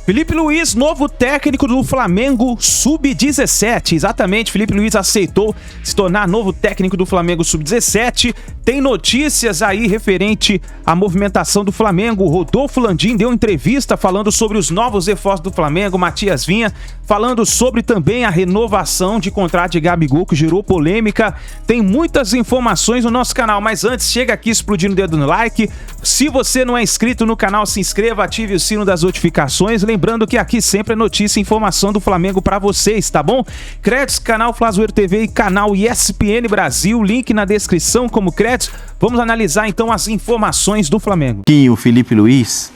Felipe Luiz, novo técnico do Flamengo Sub-17. Exatamente, Felipe Luiz aceitou se tornar novo técnico do Flamengo Sub-17. Tem notícias aí referente à movimentação do Flamengo. O Rodolfo Landim deu entrevista falando sobre os novos reforços do Flamengo. Matias Vinha falando sobre também a renovação de contrato de Gabigol, que gerou polêmica. Tem muitas informações no nosso canal, mas antes, chega aqui explodindo o dedo no like. Se você não é inscrito no canal, se inscreva, ative o sino das notificações. Lembrando que aqui sempre é notícia e informação do Flamengo pra vocês, tá bom? Créditos, canal Flazoeiro TV e canal ESPN Brasil, link na descrição como créditos. Vamos analisar então as informações do Flamengo. E o Felipe Luiz,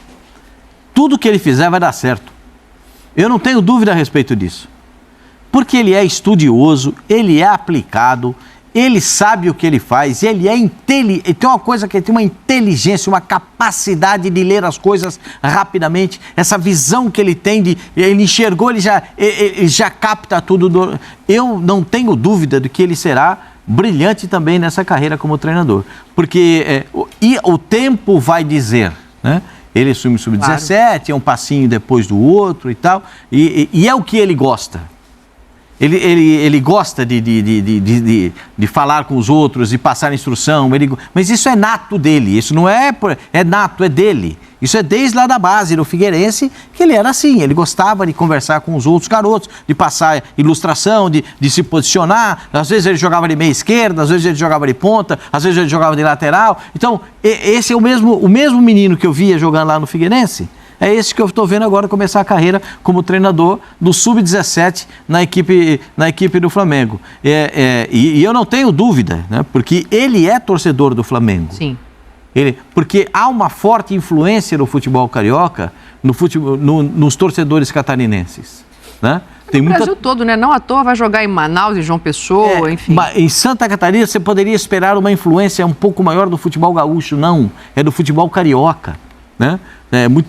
tudo que ele fizer vai dar certo. Eu não tenho dúvida a respeito disso. Porque ele é estudioso, ele é aplicado, ele sabe o que ele faz, ele é inteligente. Tem uma coisa que ele tem uma inteligência, uma capacidade de ler as coisas rapidamente, essa visão que ele tem de... Ele enxergou, ele já capta tudo. Eu não tenho dúvida de que ele será brilhante também nessa carreira como treinador. Porque o tempo vai dizer, né? Ele assume o Sub-17, claro. É um passinho depois do outro e tal, e é o que ele gosta. Ele gosta de falar com os outros, de passar instrução, mas isso é nato dele, isso não é nato, é dele. Isso é desde lá da base, do Figueirense, que ele era assim, ele gostava de conversar com os outros garotos, de passar ilustração, de se posicionar. Às vezes ele jogava de meia esquerda, às vezes ele jogava de ponta, às vezes ele jogava de lateral. Então, esse é o mesmo menino que eu via jogando lá no Figueirense. É esse que eu estou vendo agora começar a carreira como treinador do Sub-17 na equipe do Flamengo. E eu não tenho dúvida, né, porque ele é torcedor do Flamengo. Sim. Porque há uma forte influência no futebol carioca, nos torcedores catarinenses. Né? Tem muita... Brasil todo, né? Não à toa vai jogar em Manaus e João Pessoa, enfim. Em Santa Catarina você poderia esperar uma influência um pouco maior do futebol gaúcho. Não, é do futebol carioca. Né?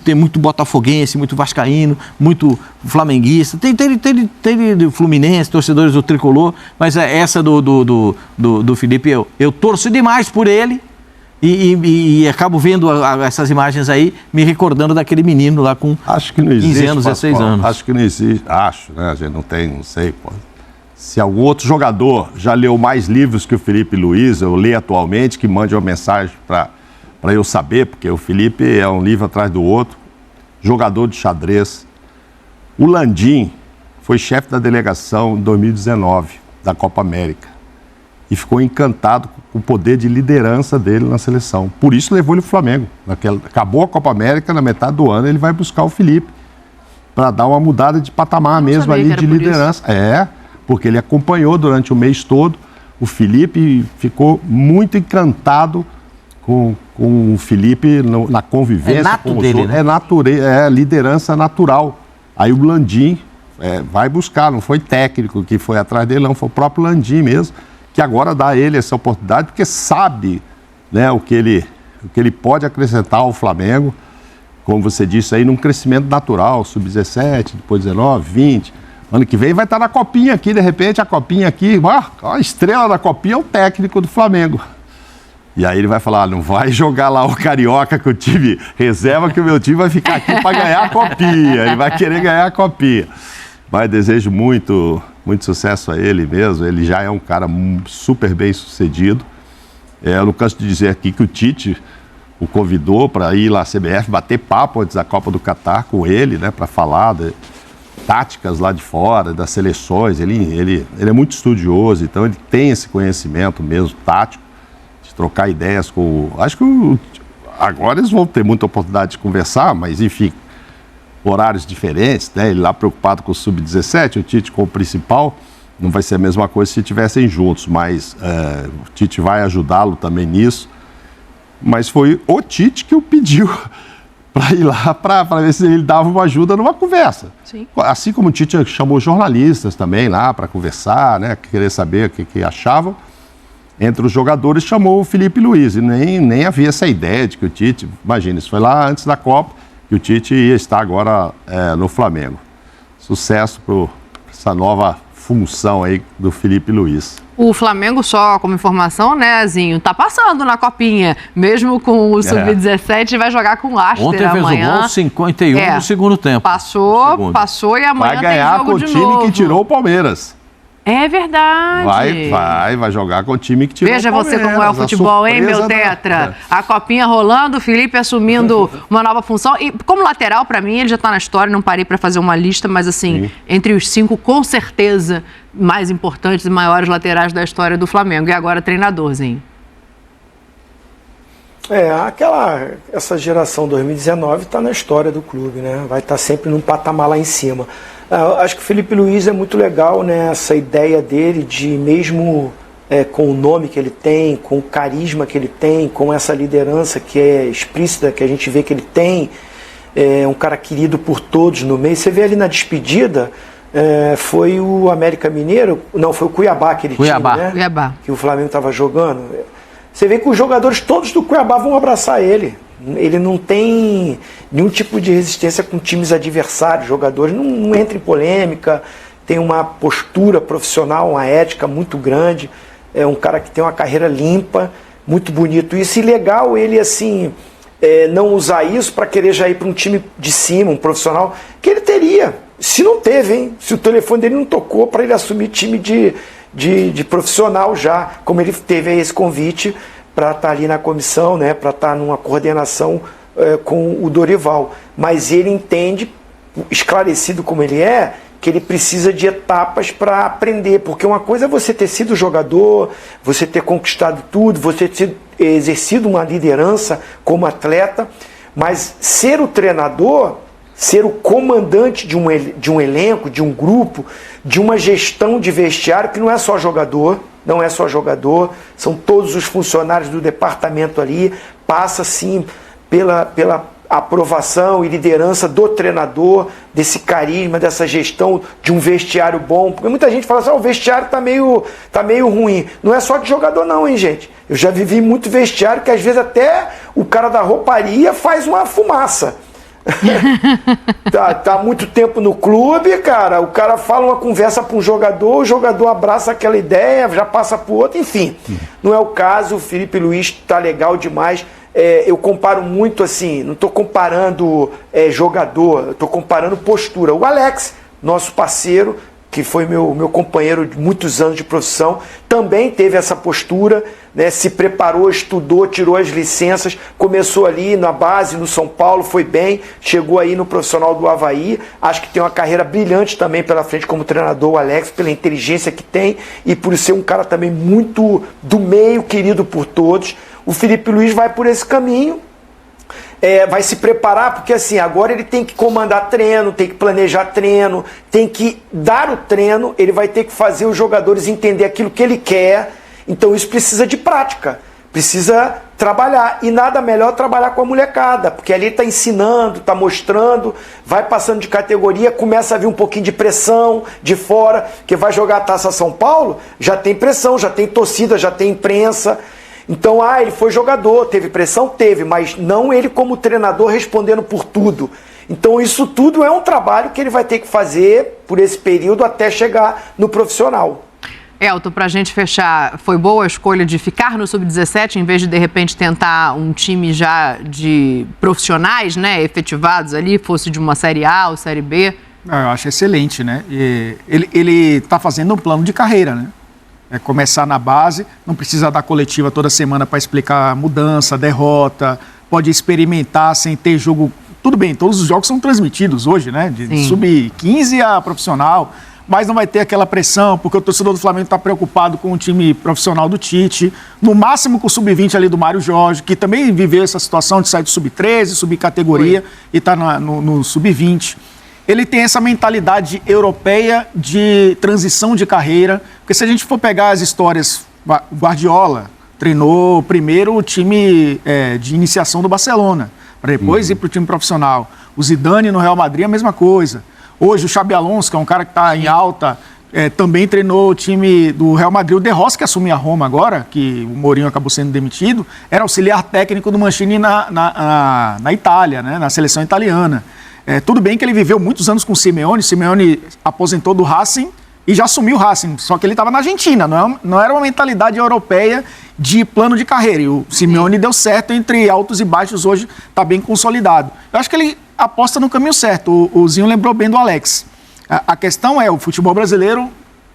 Tem muito botafoguense, muito vascaíno, muito flamenguista, tem Fluminense, torcedores do Tricolor, mas essa do Felipe, eu torço demais por ele e acabo vendo essas imagens aí, me recordando daquele menino lá com 15 anos, 16 anos. Acho que não existe, né? A gente não sei, pô. Se algum outro jogador já leu mais livros que o Felipe Luiz, eu leio atualmente, que mande uma mensagem para eu saber, porque o Felipe é um livro atrás do outro, jogador de xadrez. O Landim foi chefe da delegação em 2019, da Copa América, e ficou encantado com o poder de liderança dele na seleção. Por isso levou ele para o Flamengo. Acabou a Copa América, na metade do ano ele vai buscar o Felipe, para dar uma mudada de patamar mesmo ali de liderança. Porque ele acompanhou durante o mês todo o Felipe e ficou muito encantado com o Felipe na convivência. É nato com os dele, outros. Né? É liderança natural. Aí o Landim vai buscar, não foi técnico que foi atrás dele, não, foi o próprio Landim mesmo, que agora dá a ele essa oportunidade, porque sabe, né, o que ele pode acrescentar ao Flamengo, como você disse aí, num crescimento natural, Sub-17, depois 19, 20. Ano que vem vai estar na Copinha aqui, de repente, a Copinha aqui, a estrela da Copinha é o técnico do Flamengo. E aí ele vai falar, não vai jogar lá o Carioca com o time reserva, que o meu time vai ficar aqui para ganhar a Copinha. Ele vai querer ganhar a Copinha. Mas desejo muito sucesso a ele mesmo. Ele já é um cara super bem sucedido. Eu não canso de dizer aqui que o Tite o convidou para ir lá à CBF, bater papo antes da Copa do Catar com ele, né, para falar de táticas lá de fora, das seleções. Ele é muito estudioso, então ele tem esse conhecimento mesmo tático, trocar ideias com... Acho que agora eles vão ter muita oportunidade de conversar, mas enfim, horários diferentes, né? Ele lá preocupado com o Sub-17, o Tite com o principal, não vai ser a mesma coisa se estivessem juntos, mas o Tite vai ajudá-lo também nisso. Mas foi o Tite que o pediu para ir lá para ver se ele dava uma ajuda numa conversa. Sim. Assim como o Tite chamou jornalistas também lá para conversar, né? Querer saber o que achavam. Entre os jogadores, chamou o Felipe Luiz, e nem havia essa ideia de que o Tite, imagina, isso foi lá antes da Copa, que o Tite ia estar agora no Flamengo. Sucesso para essa nova função aí do Felipe Luiz. O Flamengo, só como informação, né, Zinho, tá passando na Copinha. Mesmo com o Sub-17, vai jogar com o Aster Ontem amanhã. fez o gol 51 no segundo tempo. Passou e amanhã vai ganhar tem jogo com o de time novo. que tirou o Palmeiras. É verdade. Vai jogar com o time que tirou Veja o Palmeiras. você como é o futebol, hein, meu tetra? A Copinha rolando, o Felipe assumindo uma nova função. E como lateral, pra mim, ele já tá na história, não parei pra fazer uma lista, mas assim, entre os 5, com certeza, mais importantes e maiores laterais da história do Flamengo. E agora treinadorzinho. Essa geração 2019 está na história do clube, né? Vai estar sempre num patamar lá em cima. Acho que o Felipe Luiz é muito legal, né? Essa ideia dele de, mesmo com o nome que ele tem, com o carisma que ele tem, com essa liderança que é explícita, que a gente vê que ele tem, é um cara querido por todos no meio. Você vê ali na despedida, foi o América Mineiro, não, foi o Cuiabá que ele tinha, né? Cuiabá. Que o Flamengo estava jogando. Você vê que os jogadores todos do Cuiabá vão abraçar ele. Ele não tem nenhum tipo de resistência com times adversários, jogadores, não entra em polêmica, tem uma postura profissional, uma ética muito grande, é um cara que tem uma carreira limpa, muito bonito isso, e legal ele assim, não usar isso para querer já ir para um time de cima, um profissional, que ele teria, se não teve, hein? Se o telefone dele não tocou para ele assumir time de profissional já, como ele teve aí esse convite para estar ali na comissão, né, para estar numa coordenação com o Dorival. Mas ele entende, esclarecido como ele é, que ele precisa de etapas para aprender, porque uma coisa é você ter sido jogador, você ter conquistado tudo, você ter exercido uma liderança como atleta, mas ser o treinador, ser o comandante de um elenco, de um grupo, de uma gestão de vestiário, que não é só jogador, são todos os funcionários do departamento ali, passa sim pela aprovação e liderança do treinador, desse carisma, dessa gestão de um vestiário bom, porque muita gente fala assim, o vestiário tá meio ruim. Não é só de jogador não, hein, gente? Eu já vivi muito vestiário que às vezes até o cara da rouparia faz uma fumaça. tá muito tempo no clube, cara, o cara fala uma conversa para um jogador, o jogador abraça aquela ideia, já passa para o outro, enfim. Não é o caso, o Felipe Luiz tá legal demais. Eu comparo muito assim, não estou comparando jogador, eu estou comparando postura. O Alex, nosso parceiro, que foi meu companheiro de muitos anos de profissão, também teve essa postura, né, se preparou, estudou, tirou as licenças, começou ali na base, no São Paulo, foi bem, chegou aí no profissional do Avaí, acho que tem uma carreira brilhante também pela frente como treinador, o Alex, pela inteligência que tem e por ser um cara também muito do meio, querido por todos. O Felipe Luiz vai por esse caminho, vai se preparar, porque assim, agora ele tem que comandar treino, tem que planejar treino, tem que dar o treino, ele vai ter que fazer os jogadores entender aquilo que ele quer, então isso precisa de prática, precisa trabalhar, e nada melhor trabalhar com a molecada, porque ali está ensinando, está mostrando, vai passando de categoria, começa a vir um pouquinho de pressão de fora, que vai jogar a Taça São Paulo, já tem pressão, já tem torcida, já tem imprensa. Então, ele foi jogador, teve pressão? Teve, mas não ele como treinador respondendo por tudo. Então, isso tudo é um trabalho que ele vai ter que fazer por esse período até chegar no profissional. Elton, para a gente fechar, foi boa a escolha de ficar no Sub-17 em vez de repente, tentar um time já de profissionais, né, efetivados ali, fosse de uma Série A ou Série B? Eu acho excelente, né? E ele está fazendo um plano de carreira, né? Começar na base, não precisa dar coletiva toda semana para explicar mudança, derrota, pode experimentar sem ter jogo. Tudo bem, todos os jogos são transmitidos hoje, né? De sub-15 a profissional, mas não vai ter aquela pressão, porque o torcedor do Flamengo está preocupado com o time profissional do Tite, no máximo com o sub-20 ali do Mário Jorge, que também viveu essa situação de sair do sub-13, subcategoria e está no sub-20. Ele tem essa mentalidade europeia de transição de carreira, porque se a gente for pegar as histórias, o Guardiola treinou primeiro o time de iniciação do Barcelona, para depois ir para o time profissional. O Zidane no Real Madrid, a mesma coisa. Hoje o Xabi Alonso, que é um cara que está em alta, também treinou o time do Real Madrid. O De Rossi, que assumiu a Roma agora, que o Mourinho acabou sendo demitido, era auxiliar técnico do Mancini na Itália, né, na seleção italiana. Tudo bem que ele viveu muitos anos com o Simeone aposentou do Racing e já assumiu o Racing. Só que ele estava na Argentina, não era uma mentalidade europeia de plano de carreira. E o Simeone deu certo entre altos e baixos, hoje está bem consolidado. Eu acho que ele aposta no caminho certo. O Zinho lembrou bem do Alex. A questão é, o futebol brasileiro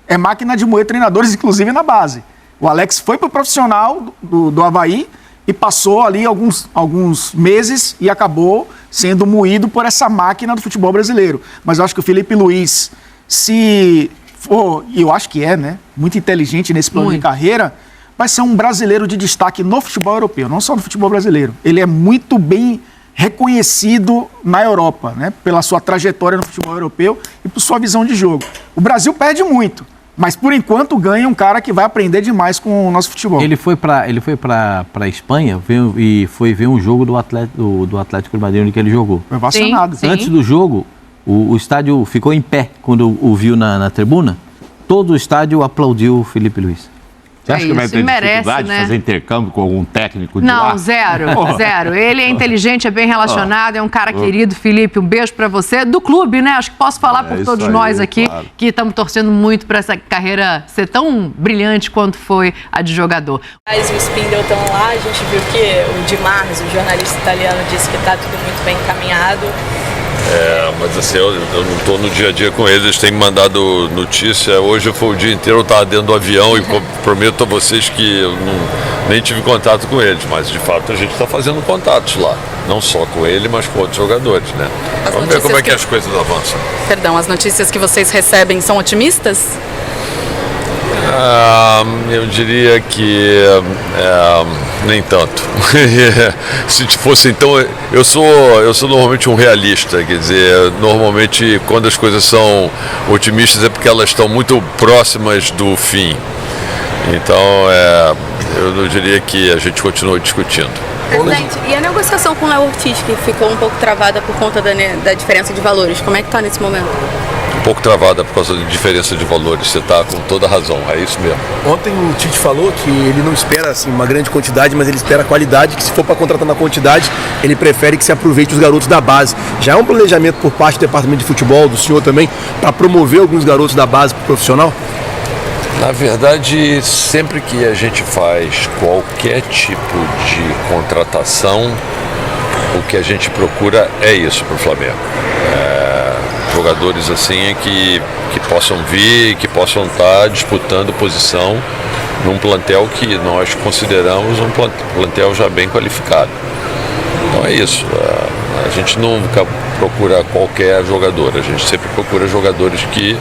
é máquina de moer treinadores, inclusive na base. O Alex foi para o profissional do Avaí e passou ali alguns meses e acabou sendo moído por essa máquina do futebol brasileiro. Mas eu acho que o Felipe Luiz, se for, e eu acho que é, né, muito inteligente nesse plano de carreira, vai ser um brasileiro de destaque no futebol europeu, não só no futebol brasileiro. Ele é muito bem reconhecido na Europa, né, pela sua trajetória no futebol europeu e por sua visão de jogo. O Brasil perde muito, mas por enquanto ganha um cara que vai aprender demais com o nosso futebol. Ele foi para a Espanha e foi ver um jogo do Atlético de Madrid onde que ele jogou. Foi vacinado. Sim. Antes do jogo, o estádio ficou em pé quando o viu na tribuna. Todo o estádio aplaudiu o Felipe Luiz. Você acha que vai ter dificuldade né? de fazer intercâmbio com algum técnico de lá? Não, zero. Ele é inteligente, é bem relacionado, é um cara querido. Felipe, um beijo pra você. Do clube, né? Acho que posso falar por todos nós aqui, claro, que estamos torcendo muito pra essa carreira ser tão brilhante quanto foi a de jogador. Mas o Spindle estão lá, a gente viu que o Di Marzo, o jornalista italiano, disse que está tudo muito bem encaminhado. Mas assim, eu não estou no dia a dia com eles têm me mandado notícia. Hoje foi o dia inteiro, eu estava dentro do avião e prometo a vocês que eu nem tive contato com eles, mas de fato a gente está fazendo contatos lá, não só com ele, mas com outros jogadores, né? Vamos ver como é que as coisas avançam. Perdão, as notícias que vocês recebem são otimistas? Eu diria que nem tanto. Se fosse então, eu sou normalmente um realista, quer dizer, normalmente quando as coisas são otimistas é porque elas estão muito próximas do fim. Então, eu não diria que a gente continua discutindo. Presidente, e a negociação com o Léo Ortiz, que ficou um pouco travada por conta da diferença de valores, como é que está nesse momento? Um pouco travada por causa de diferença de valores, você está com toda a razão, é isso mesmo. Ontem o Tite falou que ele não espera assim, uma grande quantidade, mas ele espera a qualidade, que se for para contratar na quantidade, ele prefere que se aproveite os garotos da base. Já é um planejamento por parte do departamento de futebol, do senhor também, para promover alguns garotos da base para o profissional? Na verdade, sempre que a gente faz qualquer tipo de contratação, o que a gente procura é isso para o Flamengo. Jogadores assim que possam vir, que possam estar disputando posição num plantel que nós consideramos um plantel já bem qualificado. Então é isso, a gente nunca procura qualquer jogador, a gente sempre procura jogadores que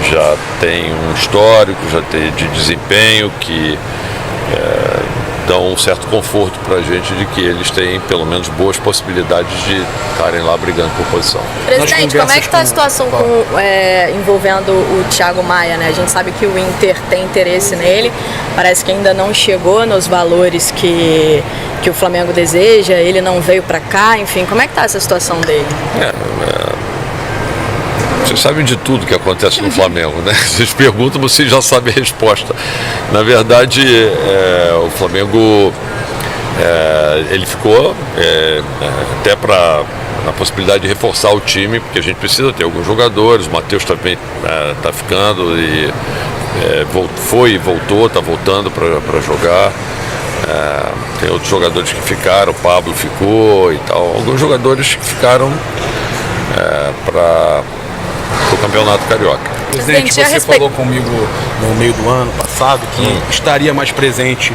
já têm um histórico, já tem de desempenho, que dão um certo conforto para a gente de que eles têm pelo menos boas possibilidades de estarem lá brigando por posição. Presidente, como é que está a situação envolvendo o Thiago Maia, né? A gente sabe que o Inter tem interesse nele, parece que ainda não chegou nos valores que o Flamengo deseja, ele não veio para cá, enfim, como é que está essa situação dele? Vocês sabem de tudo que acontece no Flamengo, né? Vocês perguntam, vocês já sabem a resposta. Na verdade, o Flamengo, ele ficou até na possibilidade de reforçar o time, porque a gente precisa ter alguns jogadores, o Matheus também está ficando e foi e voltou, está voltando para jogar. Tem outros jogadores que ficaram, o Pablo ficou e tal. Alguns jogadores que ficaram para o Campeonato Carioca. Presidente, você falou comigo no meio do ano passado que estaria mais presente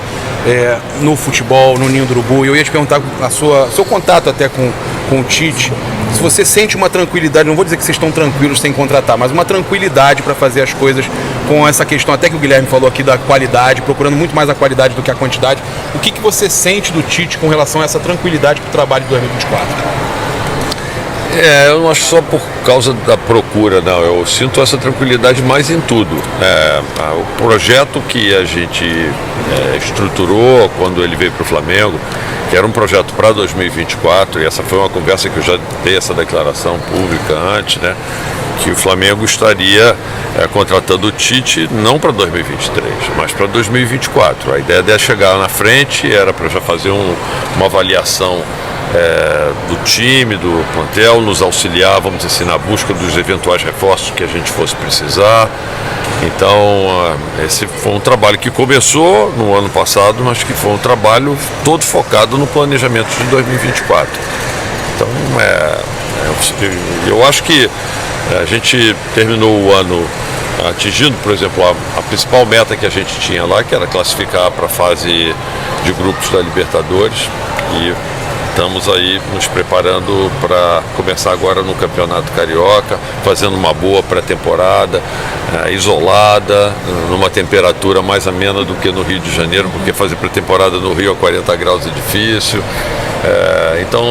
no futebol, no Ninho do Urubu. E eu ia te perguntar seu contato até com o Tite, se você sente uma tranquilidade, não vou dizer que vocês estão tranquilos sem contratar, mas uma tranquilidade para fazer as coisas com essa questão, até que o Guilherme falou aqui da qualidade, procurando muito mais a qualidade do que a quantidade. O que você sente do Tite com relação a essa tranquilidade para o trabalho de 2024? Eu não acho só por causa da procura, não. Eu sinto essa tranquilidade mais em tudo. O projeto que a gente estruturou quando ele veio para o Flamengo, que era um projeto para 2024, e essa foi uma conversa que eu já dei essa declaração pública antes, né? Que o Flamengo estaria contratando o Tite não para 2023, mas para 2024. A ideia de chegar na frente era para já fazer uma avaliação do time, do plantel, nos auxiliar, vamos dizer assim, na busca dos eventuais reforços que a gente fosse precisar. Então, esse foi um trabalho que começou no ano passado, mas que foi um trabalho todo focado no planejamento de 2024. Então, eu acho que a gente terminou o ano atingindo, por exemplo, a principal meta que a gente tinha lá, que era classificar para a fase de grupos da Libertadores, e estamos aí nos preparando para começar agora no Campeonato Carioca, fazendo uma boa pré-temporada, isolada, numa temperatura mais amena do que no Rio de Janeiro, porque fazer pré-temporada no Rio a 40 graus é difícil. Então,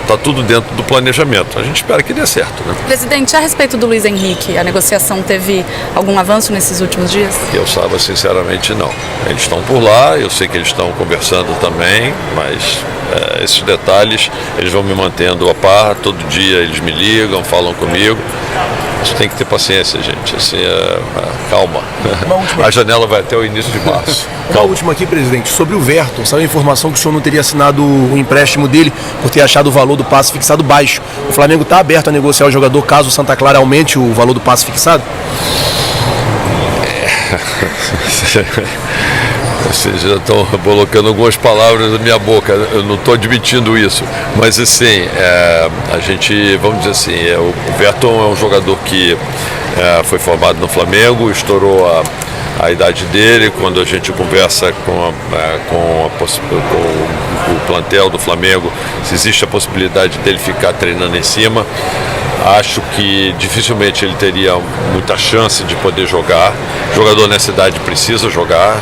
está tudo dentro do planejamento. A gente espera que dê certo, né? Presidente, a respeito do Luiz Henrique, a negociação teve algum avanço nesses últimos dias? Eu saiba, sinceramente, não. Eles estão por lá, eu sei que eles estão conversando também, mas esses detalhes eles vão me mantendo a par. Todo dia eles me ligam, falam comigo. Você tem que ter paciência, gente. Assim, calma. A janela vai até o início de março. Uma última aqui, presidente, sobre o Verton. Saiu a informação que o senhor não teria assinado o empréstimo dele por ter achado o valor do passe fixado baixo. O Flamengo está aberto a negociar o jogador caso o Santa Clara aumente o valor do passe fixado? Vocês já estão colocando algumas palavras na minha boca, eu não estou admitindo isso, mas assim, a gente, vamos dizer assim, o Verton é um jogador que foi formado no Flamengo, estourou a idade dele. Quando a gente conversa com o plantel do Flamengo, se existe a possibilidade dele ficar treinando em cima, acho que dificilmente ele teria muita chance de poder jogar. O jogador nessa idade precisa jogar.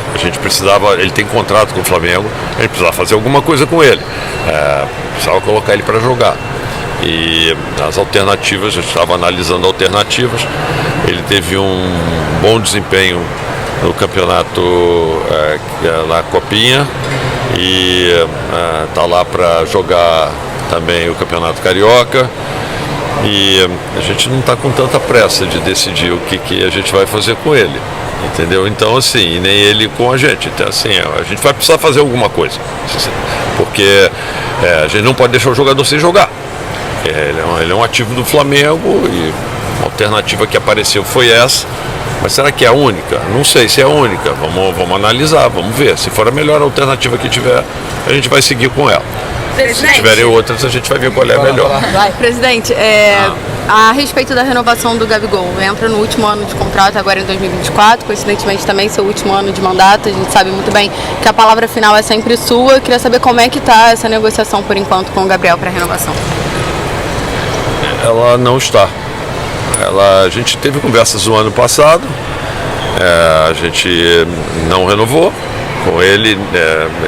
Ele tem contrato com o Flamengo, a gente precisava fazer alguma coisa com ele. Precisava colocar ele para jogar. E as alternativas, a gente estava analisando alternativas. Ele teve um bom desempenho no campeonato, na Copinha, e está lá para jogar também o Campeonato Carioca. E a gente não está com tanta pressa de decidir o que a gente vai fazer com ele, entendeu? Então, assim, nem ele com a gente. Então, assim, a gente vai precisar fazer alguma coisa, porque a gente não pode deixar o jogador sem jogar. Ele é um ativo do Flamengo e a alternativa que apareceu foi essa. Mas será que é a única? Não sei se é a única. Vamos analisar, vamos ver. Se for a melhor alternativa que tiver, a gente vai seguir com ela. Presidente. Se tiverem outras, a gente vai ver qual é a melhor. Presidente, a respeito da renovação do Gabigol, entra no último ano de contrato, agora em 2024, coincidentemente também seu último ano de mandato. A gente sabe muito bem que a palavra final é sempre sua. Eu queria saber como é que está essa negociação por enquanto com o Gabriel para renovação. Ela não está. A gente teve conversas no ano passado, a gente não renovou com ele,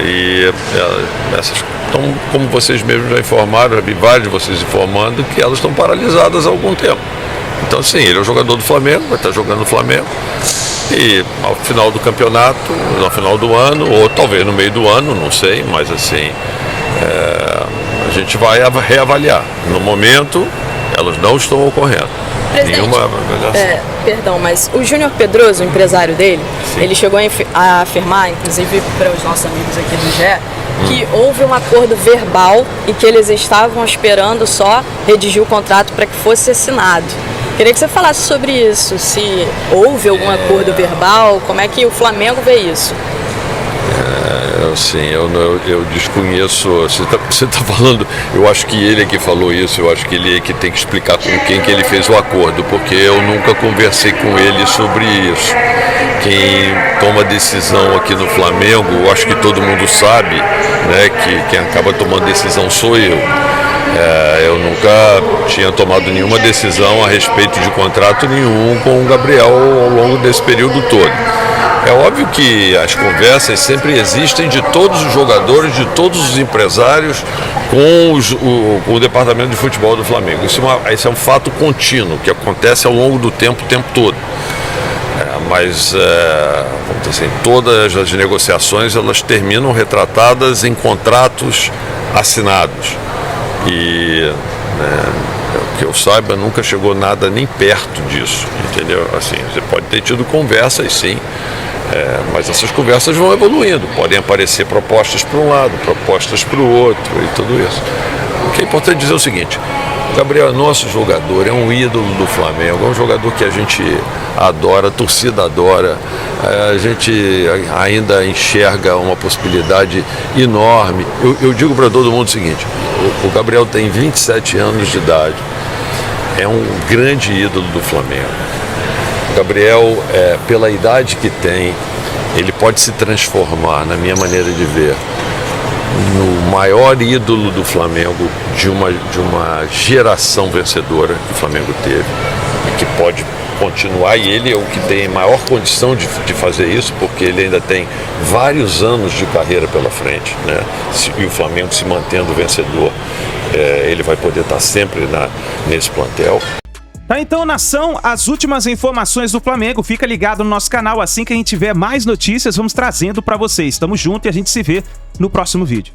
e essas estão, como vocês mesmos já informaram, já vi vários de vocês informando, que elas estão paralisadas há algum tempo. Então, sim, ele é um jogador do Flamengo, vai estar jogando no Flamengo, e ao final do campeonato, no final do ano, ou talvez no meio do ano, não sei, mas assim, a gente vai reavaliar. No momento, elas não estão ocorrendo. Perdão, mas o Júnior Pedroso, o empresário dele, sim, ele chegou a afirmar, inclusive para os nossos amigos aqui do GE, que houve um acordo verbal e que eles estavam esperando só redigir o contrato para que fosse assinado. Queria que você falasse sobre isso, se houve algum acordo verbal, como é que o Flamengo vê isso? Sim, eu desconheço. Você está falando, eu acho que ele é que falou isso, eu acho que ele é que tem que explicar com quem que ele fez o acordo, porque eu nunca conversei com ele sobre isso. Quem toma decisão aqui no Flamengo, eu acho que todo mundo sabe, né, que quem acaba tomando decisão sou eu. Eu nunca tinha tomado nenhuma decisão a respeito de contrato nenhum com o Gabriel ao longo desse período todo. É óbvio que as conversas sempre existem de todos os jogadores, de todos os empresários com o departamento de futebol do Flamengo. Isso é um fato contínuo, que acontece ao longo do tempo, o tempo todo. Mas, vamos dizer assim, todas as negociações elas terminam retratadas em contratos assinados. E, que eu saiba, nunca chegou nada nem perto disso, entendeu? Assim, você pode ter tido conversas, sim, mas essas conversas vão evoluindo. Podem aparecer propostas para um lado, propostas para o outro e tudo isso. que é importante dizer o seguinte: o Gabriel é nosso jogador, é um ídolo do Flamengo, é um jogador que a gente adora, a torcida adora, a gente ainda enxerga uma possibilidade enorme. Eu digo para todo mundo o seguinte: o Gabriel tem 27 anos de idade, é um grande ídolo do Flamengo. O Gabriel, pela idade que tem, ele pode se transformar, na minha maneira de ver, no maior ídolo do Flamengo, de uma geração vencedora que o Flamengo teve, e que pode continuar, e ele é o que tem maior condição de fazer isso, porque ele ainda tem vários anos de carreira pela frente, né? E o Flamengo se mantendo vencedor, ele vai poder estar sempre nesse plantel. Tá, então, nação, as últimas informações do Flamengo. Fica ligado no nosso canal, assim que a gente tiver mais notícias, vamos trazendo pra vocês. Tamo junto e a gente se vê no próximo vídeo.